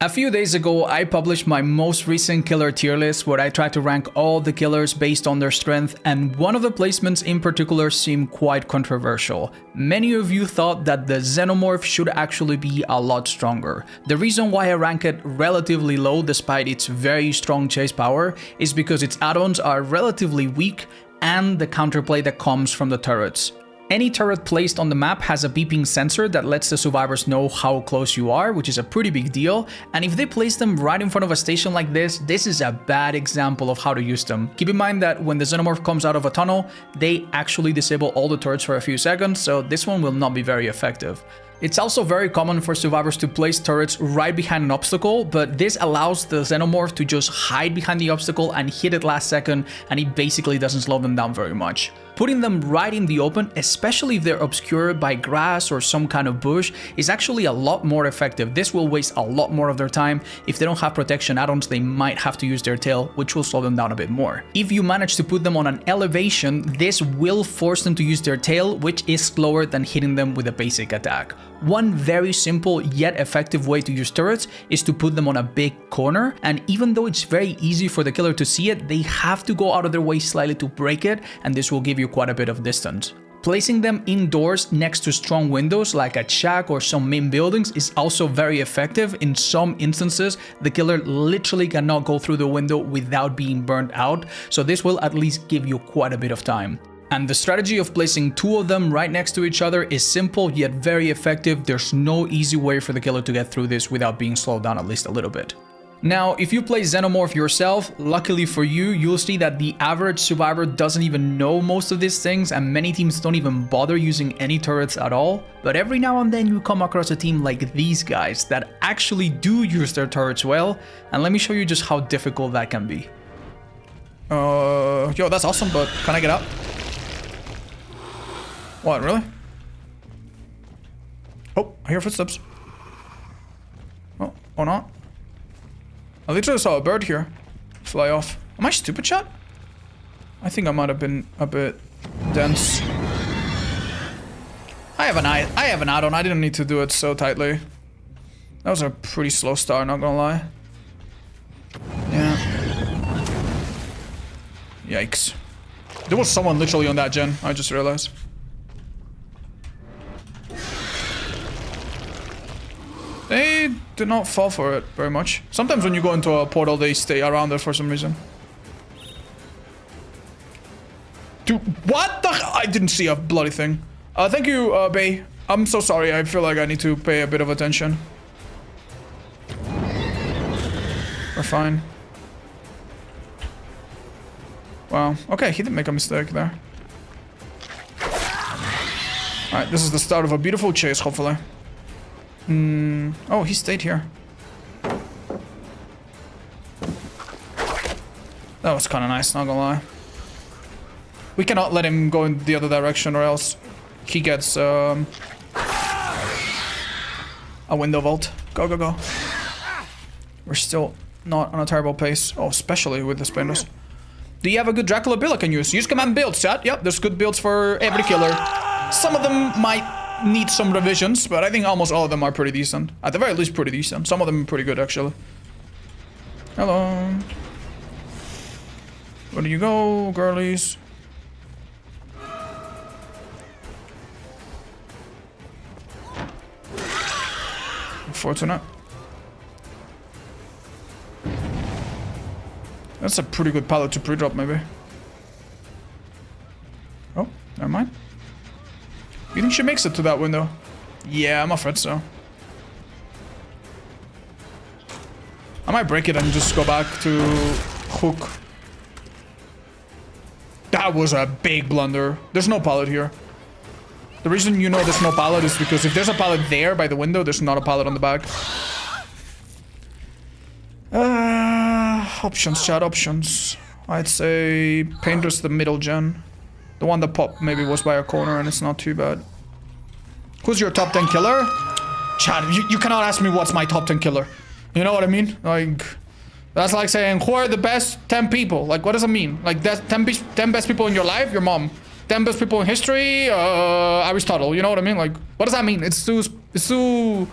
A few days ago, I published my most recent killer tier list where I tried to rank all the killers based on their strength, and one of the placements in particular seemed quite controversial. Many of you thought that the Xenomorph should actually be a lot stronger. The reason why I rank it relatively low despite its very strong chase power is because its add-ons are relatively weak and the counterplay that comes from the turrets. Any turret placed on the map has a beeping sensor that lets the survivors know how close you are, which is a pretty big deal, and if they place them right in front of a station like this is a bad example of how to use them. Keep in mind that when the Xenomorph comes out of a tunnel, they actually disable all the turrets for a few seconds, so this one will not be very effective. It's also very common for survivors to place turrets right behind an obstacle, but this allows the Xenomorph to just hide behind the obstacle and hit it last second, and it basically doesn't slow them down very much. Putting them right in the open, especially if they're obscured by grass or some kind of bush, is actually a lot more effective. This will waste a lot more of their time. If they don't have protection add-ons, they might have to use their tail, which will slow them down a bit more. If you manage to put them on an elevation, this will force them to use their tail, which is slower than hitting them with a basic attack. One very simple yet effective way to use turrets is to put them on a big corner, and even though it's very easy for the killer to see it, they have to go out of their way slightly to break it, and this will give you quite a bit of distance. Placing them indoors next to strong windows like a shack or some main buildings is also very effective. In some instances, the killer literally cannot go through the window without being burnt out, so this will at least give you quite a bit of time. And the strategy of placing two of them right next to each other is simple yet very effective. There's no easy way for the killer to get through this without being slowed down at least a little bit. Now, if you play Xenomorph yourself, luckily for you, you'll see that the average survivor doesn't even know most of these things, and many teams don't even bother using any turrets at all. But every now and then you come across a team like these guys that actually do use their turrets well, and let me show you just how difficult that can be. Yo, that's awesome, but can I get out? What, really? Oh, I hear footsteps. Oh, or not. I literally saw a bird here fly off. Am I stupid, chat? I think I might have been a bit dense. I have an add-on. I didn't need to do it so tightly. That was a pretty slow start, not gonna lie. Yeah. Yikes. There was someone literally on that gen, I just realized. They did not fall for it very much. Sometimes when you go into a portal, they stay around it for some reason. Dude, what the hell? I didn't see a bloody thing. Thank you, Bay. I'm so sorry. I feel like I need to pay a bit of attention. We're fine. Wow. Okay, he didn't make a mistake there. Alright, this is the start of a beautiful chase, hopefully. Oh, he stayed here. That was kind of nice, not gonna lie. We cannot let him go in the other direction or else he gets a window vault. Go, go, go. We're still not on a terrible pace. Oh, especially with the spinners. Do you have a good Dracula build I can use? Use command builds, chat. Yep, there's good builds for every killer. Some of them might need some revisions, but I think almost all of them are pretty decent. At the very least, pretty decent. Some of them are pretty good, actually. Hello. Where do you go, girlies? Unfortunate. That's a pretty good pallet to pre-drop, maybe. Oh, never mind. You think she makes it to that window? Yeah, I'm afraid so. I might break it and just go back to hook. That was a big blunder. There's no pallet here. The reason you know there's no pallet is because if there's a pallet there by the window, there's not a pallet on the back. Options, chat, options. I'd say Painter's the middle gen. The one that popped maybe was by a corner and it's not too bad. Who's your top 10 killer? Chad, you cannot ask me what's my top 10 killer. You know what I mean? Like, that's like saying, who are the best 10 people? Like, what does it mean? Like, that's 10 best people in your life? Your mom. 10 best people in history? Aristotle. You know what I mean? Like, what does that mean? It's too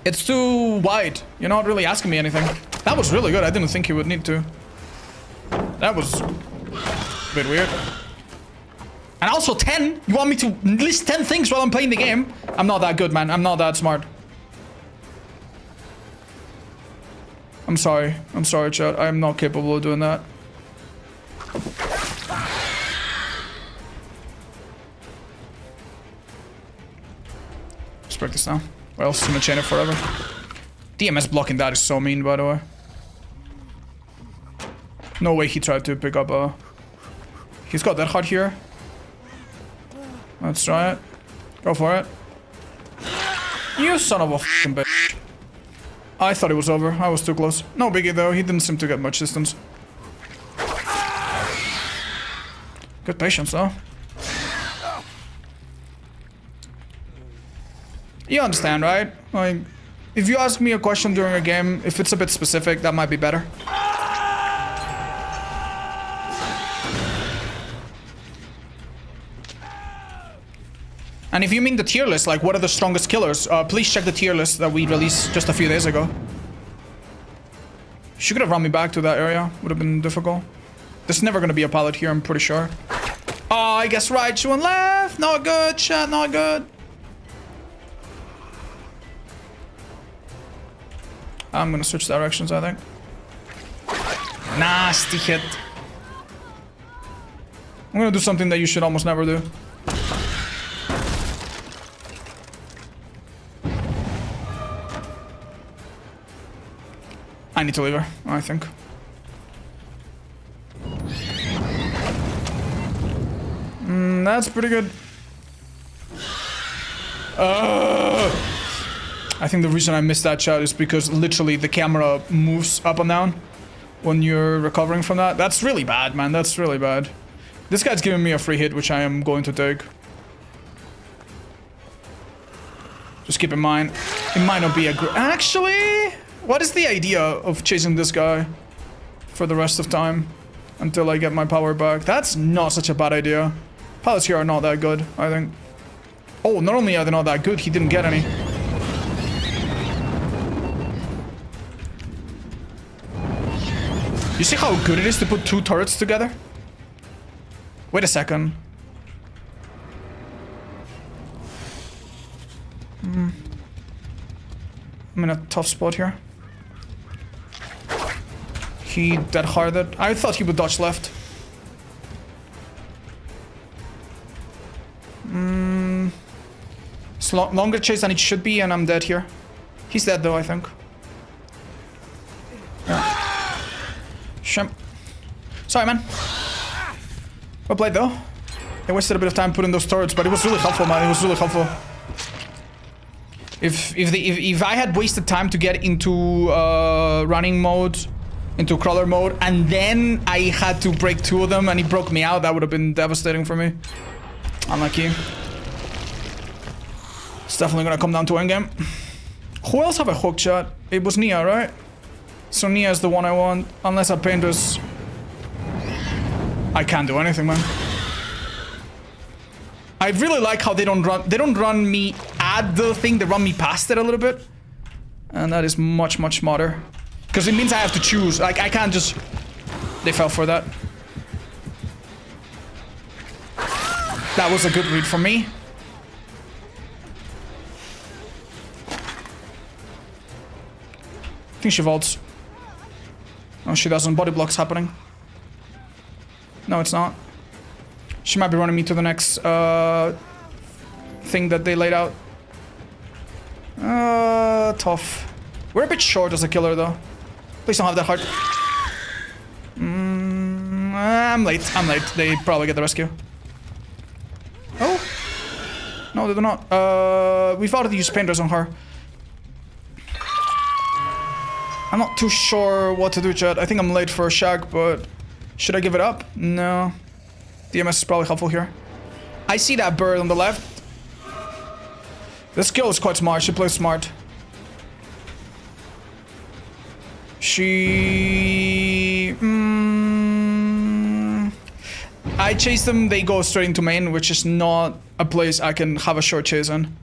It's too wide. You're not really asking me anything. That was really good. I didn't think you would need to. That was a bit weird. And also 10? You want me to list 10 things while I'm playing the game? I'm not that good, man. I'm not that smart. I'm sorry. I'm sorry, chat. I am not capable of doing that. Let's break this now. Or else it's gonna chain it forever. DMS blocking that is so mean, by the way. No way he tried to pick up a... He's got that hard here. Let's try it. Go for it. You son of a f***ing bitch. I thought it was over. I was too close. No biggie though. He didn't seem to get much distance. Good patience though. You understand, right? Like, if you ask me a question during a game, if it's a bit specific, that might be better. And if you mean the tier list, like what are the strongest killers, please check the tier list that we released just a few days ago. She could have run me back to that area. Would have been difficult. There's never going to be a pilot here, I'm pretty sure. Oh, I guess right. She went left. Not good, chat. Not good. I'm going to switch directions, I think. Nasty hit. I'm going to do something that you should almost never do. I need to leave her, I think. That's pretty good. I think the reason I missed that shot is because literally the camera moves up and down when you're recovering from that. That's really bad, man. That's really bad. This guy's giving me a free hit, which I am going to take. Just keep in mind, it might not be a good... Actually... What is the idea of chasing this guy for the rest of time until I get my power back? That's not such a bad idea. Pilots here are not that good, I think. Oh, not only are they not that good, he didn't get any. You see how good it is to put two turrets together? Wait a second. I'm in a tough spot here. He dead-harded. I thought he would dodge left. It's longer chase than it should be, and I'm dead here. He's dead though, I think. Yeah. Shemp. Sorry, man. Well played though. I wasted a bit of time putting those turrets, but it was really helpful, man. It was really helpful. If I had wasted time to get into running mode, into crawler mode, and then I had to break two of them and he broke me out, that would have been devastating for me. Unlucky. It's definitely gonna come down to endgame. Who else have a hook shot? It was Nia, right? So Nia is the one I want, unless I paint this. I can't do anything, man. I really like how they don't run me at the thing, they run me past it a little bit. And that is much, much smarter. Because it means I have to choose. Like, I can't just... They fell for that. That was a good read from me. I think she vaults. No, she doesn't. Body block's happening. No, it's not. She might be running me to the next thing that they laid out. Tough. We're a bit short as a killer, though. Please don't have that hard. I'm late. I'm late. They probably get the rescue. Oh. No, they do not. We've already used painters on her. I'm not too sure what to do, chat. I think I'm late for a shag, but... Should I give it up? No. DMS is probably helpful here. I see that bird on the left. This girl is quite smart. She plays smart. She... I chase them, they go straight into main, which is not a place I can have a short chase in.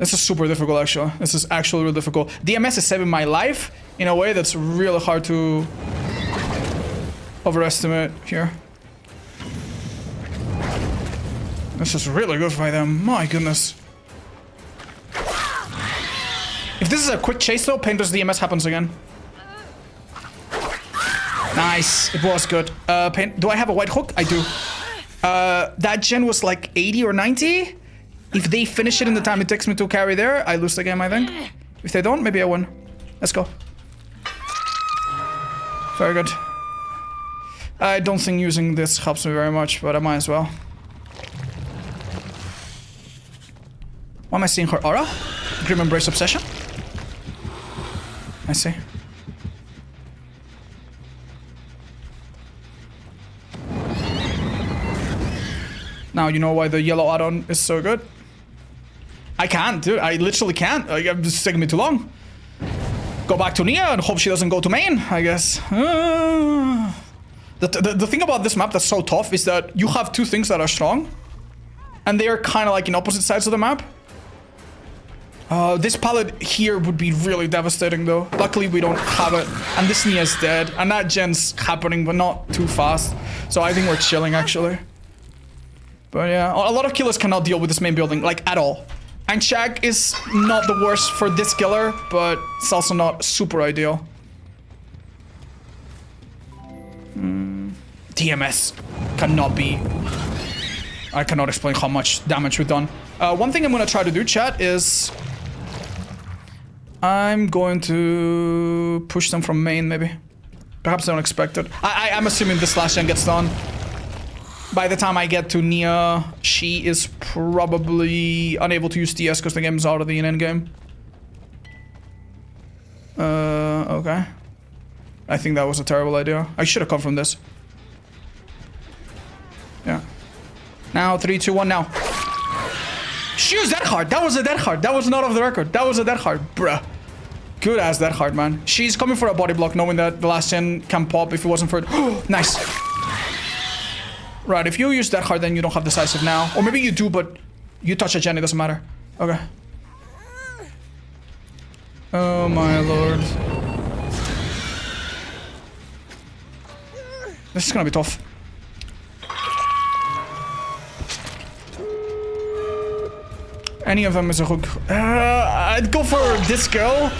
This is super difficult, actually. This is actually really difficult. DMS is saving my life in a way that's really hard to overestimate here. This is really good for them. My goodness. If this is a quick chase though, Painter's DMS happens again. Nice. It was good. Do I have a white hook? I do. That gen was like 80 or 90. If they finish it in the time it takes me to carry there, I lose the game, I think. If they don't, maybe I win. Let's go. Very good. I don't think using this helps me very much, but I might as well. Why am I seeing her aura? Grim Embrace Obsession? I see. Now you know why the yellow add-on is so good. I can't, dude. I literally can't. It's taking me too long. Go back to Nia and hope she doesn't go to main, I guess. The thing about this map that's so tough is that you have two things that are strong. And they are kind of like in opposite sides of the map. This palette here would be really devastating though. Luckily we don't have it. And this Nia's dead. And that gen's happening, but not too fast. So I think we're chilling actually. But yeah, a lot of killers cannot deal with this main building, like at all. And Shaq is not the worst for this killer, but it's also not super ideal. DMS cannot be... I cannot explain how much damage we've done. One thing I'm gonna try to do, chat, is... I'm going to push them from main, maybe. Perhaps they don't expect it. I'm assuming this last gen gets done. By the time I get to Nia, she is probably unable to use DS because the game's out of the endgame. Okay. I think that was a terrible idea. I should have come from this. Yeah. Now, 3, 2, 1, now. She used that hard. That was a dead hard. That was not off the record. That was a dead hard, bruh. Good ass dead hard, man. She's coming for a body block, knowing that the last gen can pop if it wasn't for it. Nice. Right, if you use that hard, then you don't have decisive now. Or maybe you do, but you touch a gen, it doesn't matter. Okay. Oh my lord. This is gonna be tough. Any of them is a hook. I'd go for this girl.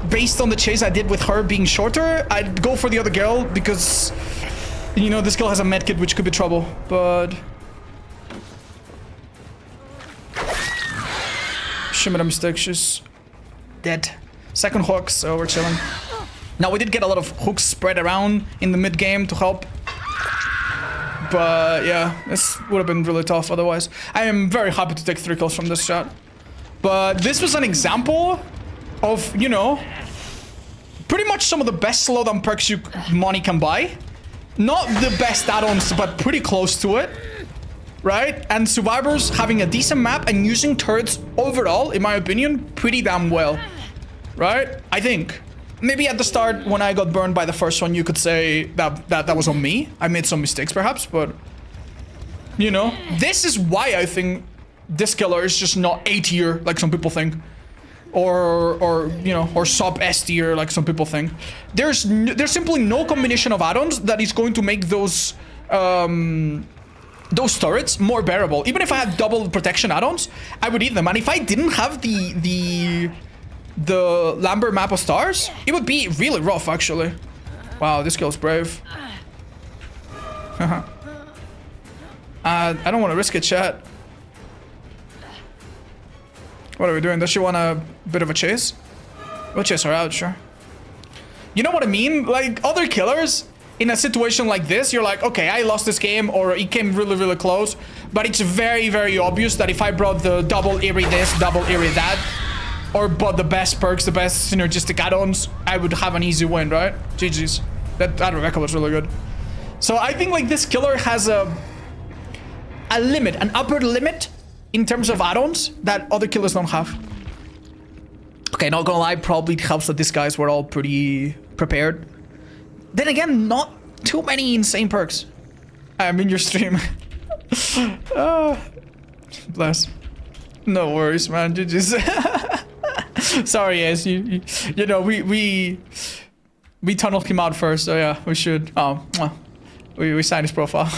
Based on the chase I did with her being shorter, I'd go for the other girl because... You know, this girl has a medkit, which could be trouble, but... She made a mistake, she's... dead. Second hook, so we're chilling. Now, we did get a lot of hooks spread around in the mid-game to help. But, yeah, this would have been really tough otherwise. I am very happy to take 3 kills from this shot. But this was an example of, you know... pretty much some of the best slowdown perks money can buy. Not the best add-ons, but pretty close to it, right? And Survivors having a decent map and using turrets overall, in my opinion, pretty damn well, right? I think. Maybe at the start, when I got burned by the first one, you could say that was on me. I made some mistakes, perhaps, but... You know, this is why I think this killer is just not A tier, like some people think. Or you know, or sub S tier, like some people think. There's simply no combination of add-ons that is going to make those turrets more bearable. Even if I had double protection add-ons, I would eat them. And if I didn't have the Lambert map of stars, it would be really rough, actually. Wow, this girl's brave. I don't want to risk it, chat. What are we doing? Does she want a bit of a chase? We'll chase her out, sure. You know what I mean? Like, other killers, in a situation like this, you're like, okay, I lost this game, or it came really, really close. But it's very, very obvious that if I brought the double eerie this, double eerie that, or bought the best perks, the best synergistic add-ons, I would have an easy win, right? GG's. That Rebecca was really good. So I think, like, this killer has a limit, an upper limit, in terms of add-ons that other killers don't have. Okay, not gonna lie, probably helps that these guys were all pretty prepared. Then again, not too many insane perks. I'm in your stream. Bless. No worries, man. You just sorry, yes, you know we tunneled him out first, so yeah, we should we signed his profile.